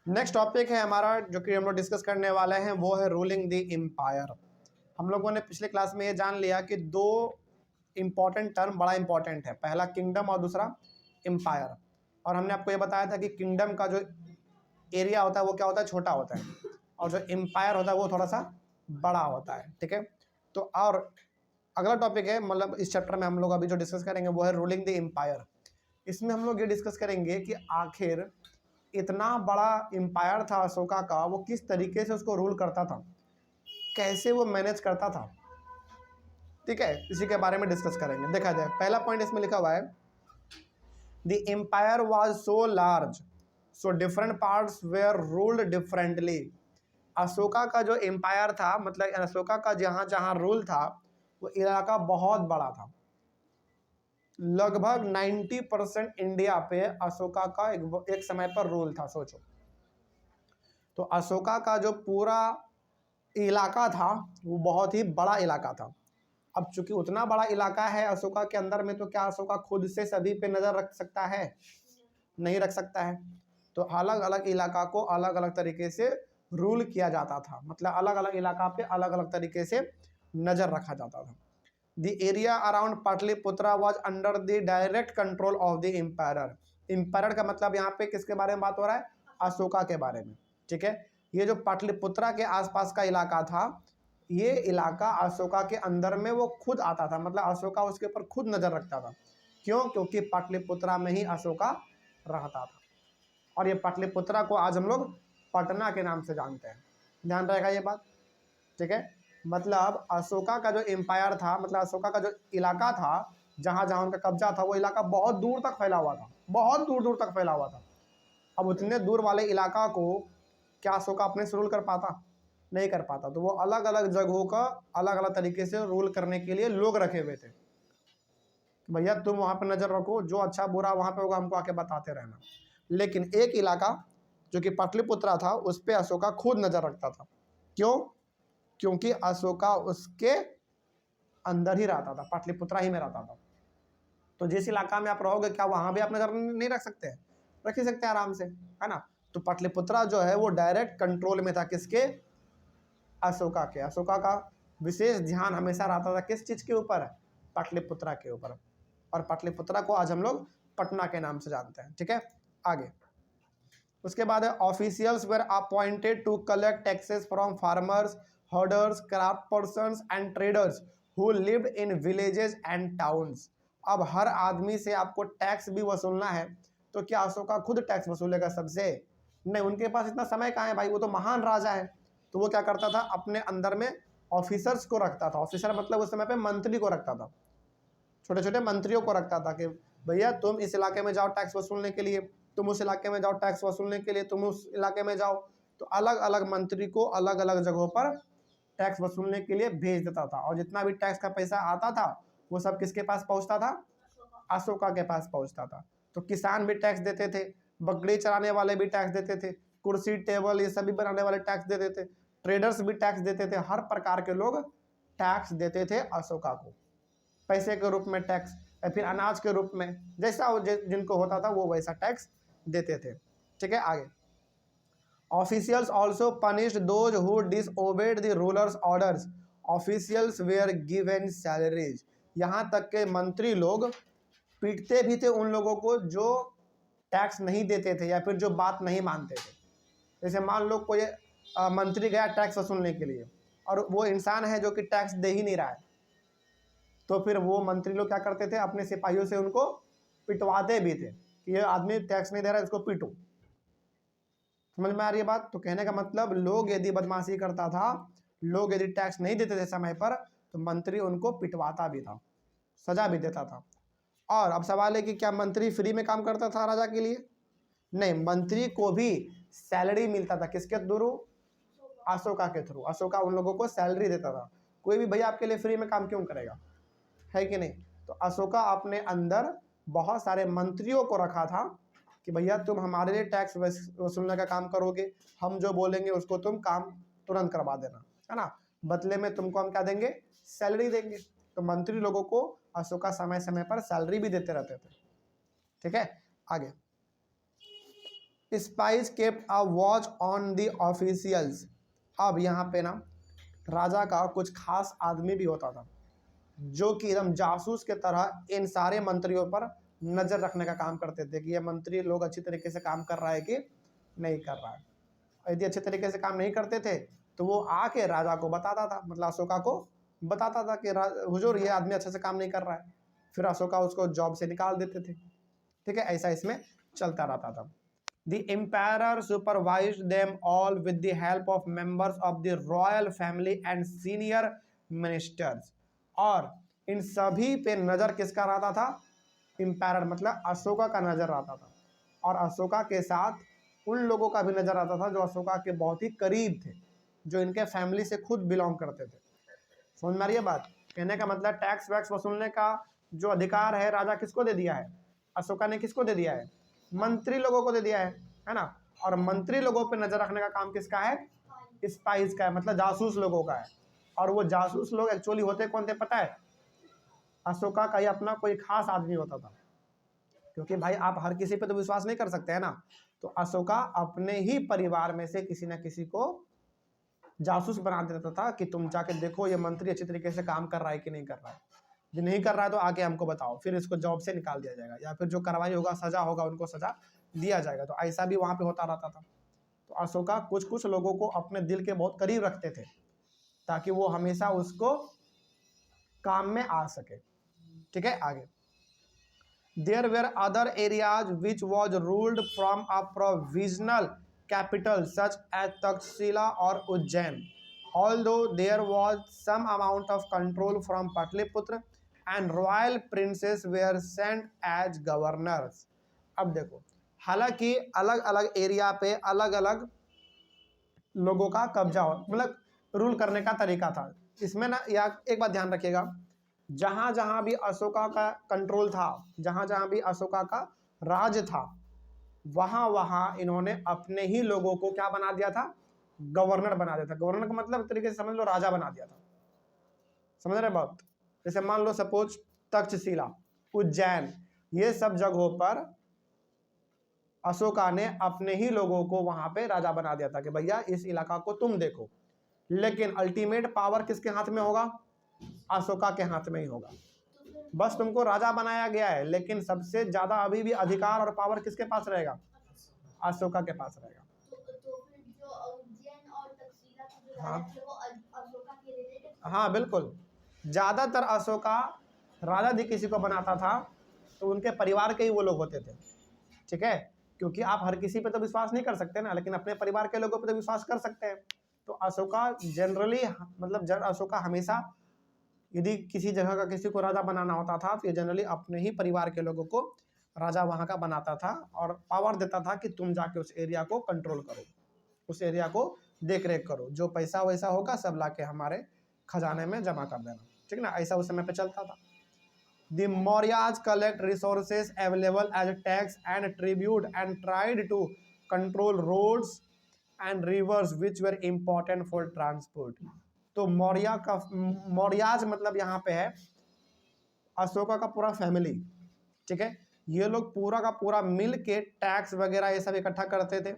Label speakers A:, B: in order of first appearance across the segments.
A: Next topic है हमारा जो कि हम लोग डिस्कस करने वाले हैं वो है रूलिंग द एम्पायर। हम लोगों ने पिछले क्लास में ये जान लिया कि दो इम्पॉर्टेंट टर्म बड़ा इंपॉर्टेंट है, पहला किंगडम और दूसरा एम्पायर। और हमने आपको ये बताया था कि किंगडम का जो एरिया होता है वो क्या होता है, छोटा होता है, और जो एम्पायर होता है वो थोड़ा सा बड़ा होता है। ठीक है, तो और अगला टॉपिक है, मतलब इस चैप्टर में हम लोग अभी जो डिस्कस करेंगे वो है रूलिंग द एम्पायर। इसमें हम लोग ये डिस्कस करेंगे कि आखिर इतना बड़ा एम्पायर था अशोका का, वो किस तरीके से उसको रूल करता था, कैसे वो मैनेज करता था। ठीक है, इसी के बारे में डिस्कस करेंगे। देखा जाए, पहला पॉइंट इसमें लिखा हुआ है, the empire was so large so different parts were ruled differently. Ashoka का जो एम्पायर था, मतलब अशोका का जहाँ जहाँ रूल था, वो इलाका बहुत बड़ा था। लगभग 90% इंडिया पे अशोका का एक समय पर रूल था, सोचो। तो अशोका का जो पूरा इलाका था वो बहुत ही बड़ा इलाका था। अब चूंकि उतना बड़ा इलाका है अशोका के अंदर में, तो क्या अशोका खुद से सभी पे नज़र रख सकता है? नहीं रख सकता है। तो अलग अलग इलाका को अलग अलग तरीके से रूल किया जाता था, मतलब अलग अलग इलाका पे अलग अलग तरीके से नज़र रखा जाता था। The area around Pataliputra was under the direct control of the empire. Empire का मतलब यहाँ पे किसके बारे में बात हो रहा है? अशोका के बारे में। ठीक है, ये जो पाटलिपुत्रा के आसपास का इलाका था, ये इलाका अशोका के अंदर में वो खुद आता था, मतलब अशोका उसके ऊपर खुद नज़र रखता था। क्यों? क्योंकि पाटलिपुत्रा में ही अशोका रहता था। और ये पाटलिपुत्रा को आज हम लोग पटना के नाम से जानते हैं, ध्यान रहेगा ये बात। ठीक है, मतलब अशोका का जो एम्पायर था, मतलब अशोका का जो इलाका था, जहाँ जहाँ उनका कब्जा था, वो इलाका बहुत दूर तक फैला हुआ था, बहुत दूर दूर तक फैला हुआ था। अब उतने दूर वाले इलाका को क्या अशोका अपने से रूल कर पाता? नहीं कर पाता। तो वो अलग अलग जगहों का अलग अलग तरीके से रूल करने के लिए लोग रखे हुए थे। भैया तुम वहाँ पर नज़र रखो, जो अच्छा बुरा वहाँ पे होगा हमको आके बताते रहना। लेकिन एक इलाका जो कि पाटलिपुत्रा था, उस पर अशोका खुद नज़र रखता था। क्यों? क्योंकि अशोका उसके अंदर ही रहता था, पाटलिपुत्रा ही में रहता था। तो जिस इलाका में आप रहोगे, क्या वहाँ भी आप नज़र नहीं रख सकते हैं? रख ही सकते हैं आराम से, है ना। तो पाटलिपुत्रा जो है वो डायरेक्ट कंट्रोल में था, किसके? अशोका के। अशोका का विशेष ध्यान हमेशा रहता था किस चीज़ के ऊपर? पाटलिपुत्रा के ऊपर। और पाटलिपुत्रा को आज हम लोग पटना के नाम से जानते हैं। ठीक है, आगे उसके बाद है, officials were appointed to collect taxes from farmers, herders, craft persons and traders who lived in villages and towns. अब हर आदमी से आपको टैक्स भी वसूलना है, तो क्या अशोका खुद टैक्स वसूलेगा सबसे? नहीं, उनके पास इतना समय कहाँ है भाई, वो तो महान राजा है। तो वो क्या करता था, अपने अंदर में ऑफिसर्स को रखता था। ऑफिसर मतलब उस समय पे मंत्री को रखता था, छोटे छोटे मंत्रियों को रखता था कि भैया तुम इस इलाके में जाओ टैक्स वसूलने के लिए, तुम उस इलाके में जाओ टैक्स वसूलने के लिए, तुम उस इलाके में जाओ। तो अलग अलग मंत्री को अलग अलग जगहों पर टैक्स वसूलने के लिए भेज देता था। और जितना भी टैक्स का पैसा आता था वो सब किसके पास पहुंचता था? अशोका के पास पहुंचता था। तो किसान भी टैक्स देते थे, बकरी चराने वाले भी टैक्स देते थे, कुर्सी टेबल ये सभी बनाने वाले टैक्स देते थे, ट्रेडर्स भी टैक्स देते थे, हर प्रकार के लोग टैक्स देते थे अशोका को। पैसे के रूप में टैक्स, या फिर अनाज के रूप में, जैसा जिनको होता था वो वैसा टैक्स देते थे। ठीक है, आगे officials also punished those who disobeyed the ruler's orders. Officials were given salaries. यहाँ तक के मंत्री लोग पीटते भी थे उन लोगों को जो टैक्स नहीं देते थे या फिर जो बात नहीं मानते थे। जैसे मान लो कोई मंत्री गया टैक्स वसूलने के लिए, और वो इंसान है जो कि टैक्स दे ही नहीं रहा है, तो फिर वो मंत्री लोग क्या करते थे, अपने सिपाहियों से उनको पिटवाते भी थे कि ये आदमी टैक्स नहीं दे रहा है, इसको पीटो। समझ में आ रही है बात? तो कहने का मतलब, लोग यदि बदमाशी करता था, लोग यदि टैक्स नहीं देते थे समय पर, तो मंत्री उनको पिटवाता भी था, सजा भी देता था। और अब सवाल है कि क्या मंत्री फ्री में काम करता था राजा के लिए? नहीं, मंत्री को भी सैलरी मिलता था। किसके थ्रू? अशोका के थ्रू। अशोका उन लोगों को सैलरी देता था। कोई भी भैया आपके लिए फ्री में काम क्यों करेगा, है कि नहीं? तो अशोका अपने अंदर बहुत सारे मंत्रियों को रखा था कि भैया तुम हमारे लिए टैक्स वसूलने का काम करोगे, हम जो बोलेंगे उसको तुम काम तुरंत करवा देना, है ना। बदले में तुमको हम क्या देंगे? सैलरी देंगे। तो मंत्री लोगों को अशोका समय समय पर सैलरी भी देते रहते थे। ठीक है, आगे spice kept a watch on the officials. अब यहाँ पे ना राजा का कुछ खास आदमी भी होता था जो कि एकदम जासूस के तरह इन सारे मंत्रियों पर नजर रखने का काम करते थे कि ये मंत्री लोग अच्छी तरीके से काम कर रहा है कि नहीं कर रहा है। यदि अच्छे तरीके से काम नहीं करते थे तो वो आके राजा को बताता था, मतलब अशोका को बताता था कि हुजूर ये आदमी अच्छे से काम नहीं कर रहा है। फिर अशोका उसको जॉब से निकाल देते थे। ठीक है, ऐसा इसमें चलता रहता था। The emperor supervised them all with the help of members of the royal family and senior ministers। और इन सभी पे नजर किसका रहता था? एम्पायर मतलब अशोका का नजर आता था, और अशोका के साथ उन लोगों का भी नजर आता था जो अशोका के बहुत ही करीब थे, जो इनके फैमिली से खुद बिलोंग करते थे। समझ में आ रही है बात? कहने का मतलब टैक्स वैक्स वसूलने का जो अधिकार है राजा किसको दे दिया है? अशोका ने किसको दे दिया है? मंत्री लोगों को दे दिया है ना। और मंत्री लोगों पे नजर रखने का काम किसका है? स्पाइस का है, मतलब जासूस लोगों का है। और वो जासूस लोग एक्चुअली होते कौन थे पता है? अशोका का ही अपना कोई खास आदमी होता था, क्योंकि भाई आप हर किसी पे तो विश्वास नहीं कर सकते हैं ना। तो अशोका अपने ही परिवार में से किसी न किसी को जासूस बना देता था कि तुम जाके देखो ये मंत्री अच्छी तरीके से काम कर रहा है कि नहीं कर रहा है। जो नहीं कर रहा है तो आके हमको बताओ, फिर इसको जॉब से निकाल दिया जाएगा, या फिर जो कार्रवाई होगा, सजा होगा, उनको सजा दिया जाएगा। तो ऐसा भी वहां पे होता रहता था। तो अशोका कुछ कुछ लोगों को अपने दिल के बहुत करीब रखते थे ताकि वो हमेशा उसको काम में आ सके। ठीक है, आगे there were other areas which was ruled from a provisional capital such as Taxila or Ujjain, although there was some amount of control from Patliputra and royal princes were sent as governors। अब देखो, हालांकि अलग अलग area पे अलग अलग लोगों का कब्जा हो, मतलब रूल करने का तरीका था इसमें ना। या एक बात ध्यान रखिएगा, जहां जहां भी अशोका का कंट्रोल था, जहां जहां भी अशोका का राज था, वहां वहां इन्होंने अपने ही लोगों को क्या बना दिया था? गवर्नर बना दिया था। गवर्नर का मतलब एक तरीके से समझ लो राजा बना दिया था। समझ रहे बात? जैसे मान लो सपोज तक्षशिला, उज्जैन, ये सब जगहों पर अशोका ने अपने ही लोगों को वहां पे राजा बना दिया था कि भैया इस इलाका को तुम देखो। लेकिन अल्टीमेट पावर किसके हाथ में होगा? अशोका के हाथ में ही होगा। बस तुमको राजा बनाया गया है, लेकिन सबसे ज्यादा अभी भी अधिकार और पावर किसके पास रहेगा? अशोका के पास रहेगा। हाँ बिल्कुल, ज्यादातर अशोका राजा जी किसी को बनाता था तो उनके परिवार के ही वो लोग होते थे। ठीक है, क्योंकि आप हर किसी पे तो विश्वास नहीं कर सकते ना, लेकिन अपने परिवार के लोगों पे तो विश्वास कर सकते हैं। तो अशोका जनरली मतलब अशोका हमेशा यदि किसी जगह का किसी को राजा बनाना होता था तो ये जनरली अपने ही परिवार के लोगों को राजा वहां का बनाता था और पावर देता था कि तुम जाके उस एरिया को कंट्रोल करो, उस एरिया को देख रेख करो, जो पैसा वैसा होगा सब लाके हमारे खजाने में जमा कर देना। ठीक ना, ऐसा उस समय पे चलता था। The Mauryas collect resources available as tax and tribute and tried to control roads and rivers which were important for transport। तो मौर्याज मतलब यहाँ पे है अशोका का पूरा फैमिली। ठीक है, ये लोग पूरा का पूरा मिल के टैक्स वगैरह ये सब इकट्ठा करते थे,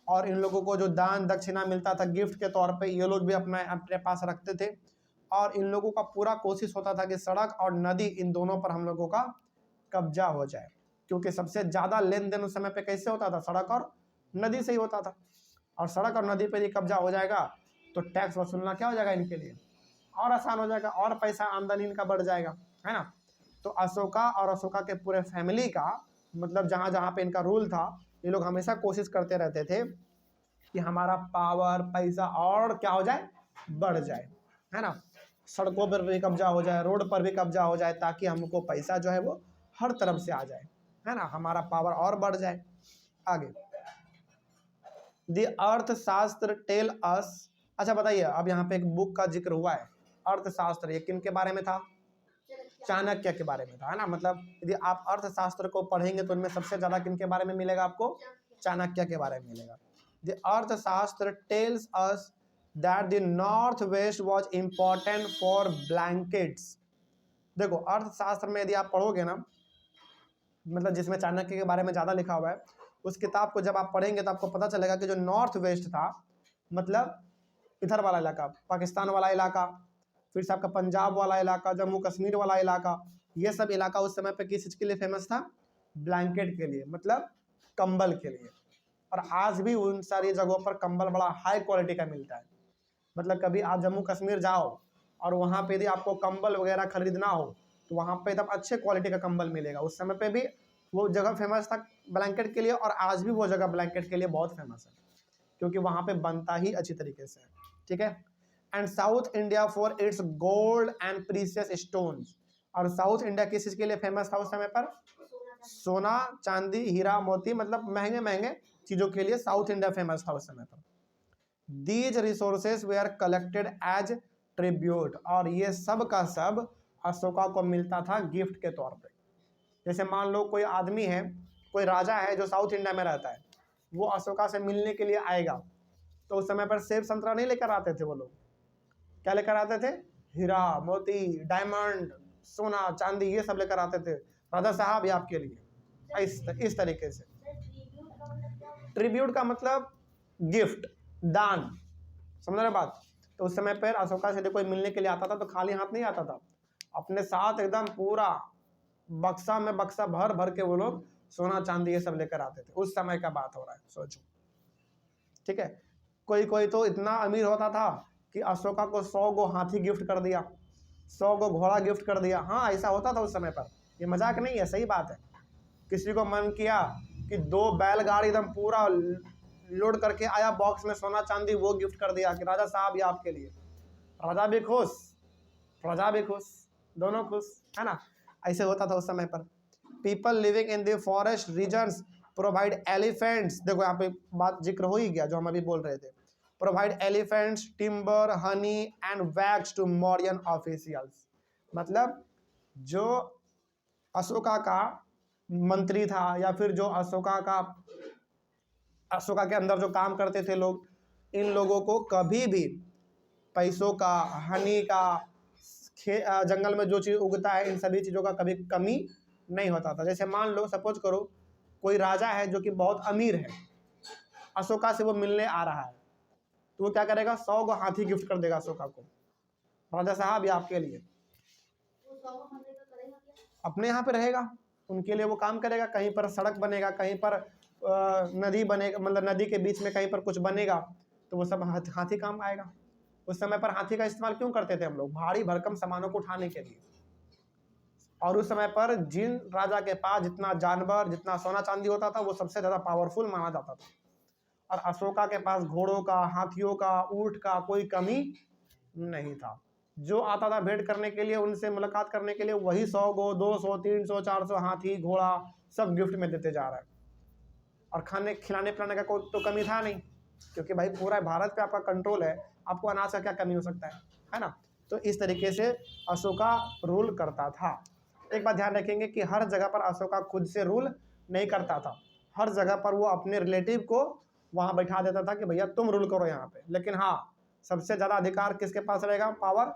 A: और इन लोगों को जो दान दक्षिणा मिलता था गिफ्ट के तौर पे ये लोग भी अपने पास रखते थे। और इन लोगों का पूरा कोशिश होता था कि सड़क और नदी इन दोनों पर हम लोगों का कब्जा हो जाए, क्योंकि सबसे ज्यादा लेन देन उस समय पे कैसे होता था? सड़क और नदी से ही होता था। और सड़क और नदी पर ही कब्जा हो जाएगा तो टैक्स वसूलना क्या हो जाएगा इनके लिए? और आसान हो जाएगा, और पैसा आमदनी इनका बढ़ जाएगा, है ना। तो अशोका और अशोका के पूरे फैमिली का मतलब जहां जहां पे इनका रूल था, ये लोग हमेशा कोशिश करते रहते थे कि हमारा पावर पैसा और क्या हो जाए? बढ़ जाए, है ना। सड़कों पर भी कब्जा हो जाए, रोड पर भी कब्जा हो जाए, ताकि हमको पैसा जो है वो हर तरफ से आ जाए, है ना, हमारा पावर और बढ़ जाए। आगे द अर्थशास्त्र टेल अस। अच्छा बताइए, अब यहाँ पे एक बुक का जिक्र हुआ है अर्थशास्त्र, ये किन के बारे में था? चाणक्य के बारे में था, है ना। मतलब यदि आप अर्थशास्त्र को पढ़ेंगे तो उनमें सबसे ज्यादा किन के बारे में मिलेगा आपको? चाणक्य के बारे में मिलेगा। द अर्थशास्त्र tells us that the north west was important for blankets. देखो अर्थशास्त्र में यदि आप पढ़ोगे ना, मतलब जिसमें चाणक्य के बारे में ज्यादा लिखा हुआ है, उस किताब को जब आप पढ़ेंगे तो आपको पता चलेगा कि जो नॉर्थ वेस्ट था, मतलब इधर वाला इलाका, पाकिस्तान वाला इलाका, फिर से आपका पंजाब वाला इलाका, जम्मू कश्मीर वाला इलाका, ये सब इलाका उस समय पे किस चीज़ के लिए फेमस था? ब्लैंकेट के लिए, मतलब कंबल के लिए। और आज भी उन सारी जगहों पर कंबल बड़ा हाई क्वालिटी का मिलता है। मतलब कभी आप जम्मू कश्मीर जाओ और वहाँ पे यदि आपको कंबल वगैरह खरीदना हो तो वहाँ पे एकदम अच्छे क्वालिटी का कंबल मिलेगा। उस समय पे भी वो जगह फेमस था ब्लैंकेट के लिए, और आज भी वो जगह ब्लैंकेट के लिए बहुत फेमस है, क्योंकि वहाँ पे बनता ही अच्छी तरीके से है। ठीक है। And south India for its gold and precious stones. और साउथ इंडिया किस चीज़ के लिए फेमस था उस समय पर? सोना, चांदी, हीरा, मोती, मतलब महंगे महंगे चीज़ों के लिए साउथ इंडिया फेमस था उस समय पर। These resources were collected as tribute. और ये सब का सब अशोका को मिलता था गिफ्ट के तौर पे। जैसे मान लो कोई आदमी है, कोई राजा है जो साउथ इंडिया में रहता है, वो अशोका से मिलने के लिए आएगा, तो उस समय पर सेब संतरा नहीं लेकर आते थे वो लोग। क्या लेकर आते थे? हीरा, मोती, डायमंड, सोना, चांदी, ये सब लेकर आते थे। राजा साहब ये आपके लिए, इस तरीके से। ट्रिब्यूट का मतलब गिफ्ट, दान, समझ रहे बात? तो उस समय पर अशोका से कोई मिलने के लिए आता था तो खाली हाथ नहीं आता था, अपने साथ एकदम पूरा बक्सा में बक्सा भर भर के वो लोग सोना चांदी ये सब लेकर आते थे। उस समय का बात हो रहा है, सोचो। ठीक है। कोई कोई तो इतना अमीर होता था कि अशोका को 100 गो हाथी गिफ्ट कर दिया, 100 गो घोड़ा गिफ्ट कर दिया। हाँ, ऐसा होता था उस समय पर, ये मजाक नहीं है, सही बात है। किसी को मन किया कि 2 बैलगाड़ी एकदम पूरा लोड करके आया बॉक्स में सोना चांदी, वो गिफ्ट कर दिया कि राजा साहब ये आपके लिए। राजा भी खुश, प्रजा भी खुश, दोनों खुश, है ना? ऐसे होता था उस समय पर। People living in the forest regions provide elephants. देखो यहाँ पे बात जिक्र हो ही गया जो हम अभी बोल रहे थे। Provide elephants, timber, honey and wax to Mauryan officials. मतलब जो अशोका का मंत्री था या फिर जो अशोका के अंदर जो काम करते थे लोग, इन लोगों को कभी भी पैसों का, हनी का, जंगल में जो चीज़ उगता है, इन सभी चीज़ों का कभी कमी नहीं होता था। जैसे मान लो, सपोज करो कोई राजा है जो कि बहुत अमीर है, अशोका से वो मिलने आ रहा है, तो वो क्या करेगा? 100 गो हाथी गिफ्ट कर देगा अशोका को, राजा साहब ये आपके लिए। अपने यहाँ पे रहेगा, उनके लिए वो काम करेगा। कहीं पर सड़क बनेगा, कहीं पर नदी बनेगा, मतलब नदी के बीच में कहीं पर कुछ बनेगा, तो वो सब हाथी काम आएगा। उस समय पर हाथी का इस्तेमाल क्यों करते थे हम लोग? भारी भरकम सामानों को उठाने के लिए। और उस समय पर जिन राजा के पास जितना जानवर, जितना सोना चांदी होता था, वो सबसे ज़्यादा पावरफुल माना जाता था। और अशोका के पास घोड़ों का, हाथियों का, ऊंट का कोई कमी नहीं था। जो आता था भेंट करने के लिए, उनसे मुलाकात करने के लिए, वही 100 गो, 200, 300, 400 हाथी घोड़ा सब गिफ्ट में देते जा रहा है। और खाने खिलाने पिलाने का कोई तो कमी था नहीं, क्योंकि भाई पूरा भारत पे आपका कंट्रोल है, आपको अनाज का क्या कमी हो सकता है ना? तो इस तरीके से अशोका रूल करता था। एक बात ध्यान रखेंगे कि हर जगह पर अशोका खुद से रूल नहीं करता था। हर जगह पर वो अपने रिलेटिव को वहाँ बैठा देता था कि भैया तुम रूल करो यहाँ पे। लेकिन हाँ, सबसे ज़्यादा अधिकार किसके पास रहेगा? पावर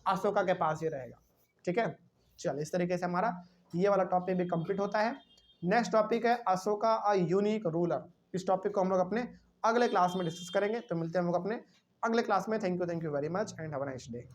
A: अशोका के पास ही रहेगा। ठीक है, चल इस तरीके से हमारा ये वाला टॉपिक भी कंप्लीट होता है। नेक्स्ट टॉपिक है अशोका अ यूनिक रूलर। इस टॉपिक को हम लोग अपने अगले क्लास में डिस्कस करेंगे। तो मिलते हैं हम लोग अपने अगले क्लास में। Thank you very much and have a nice day.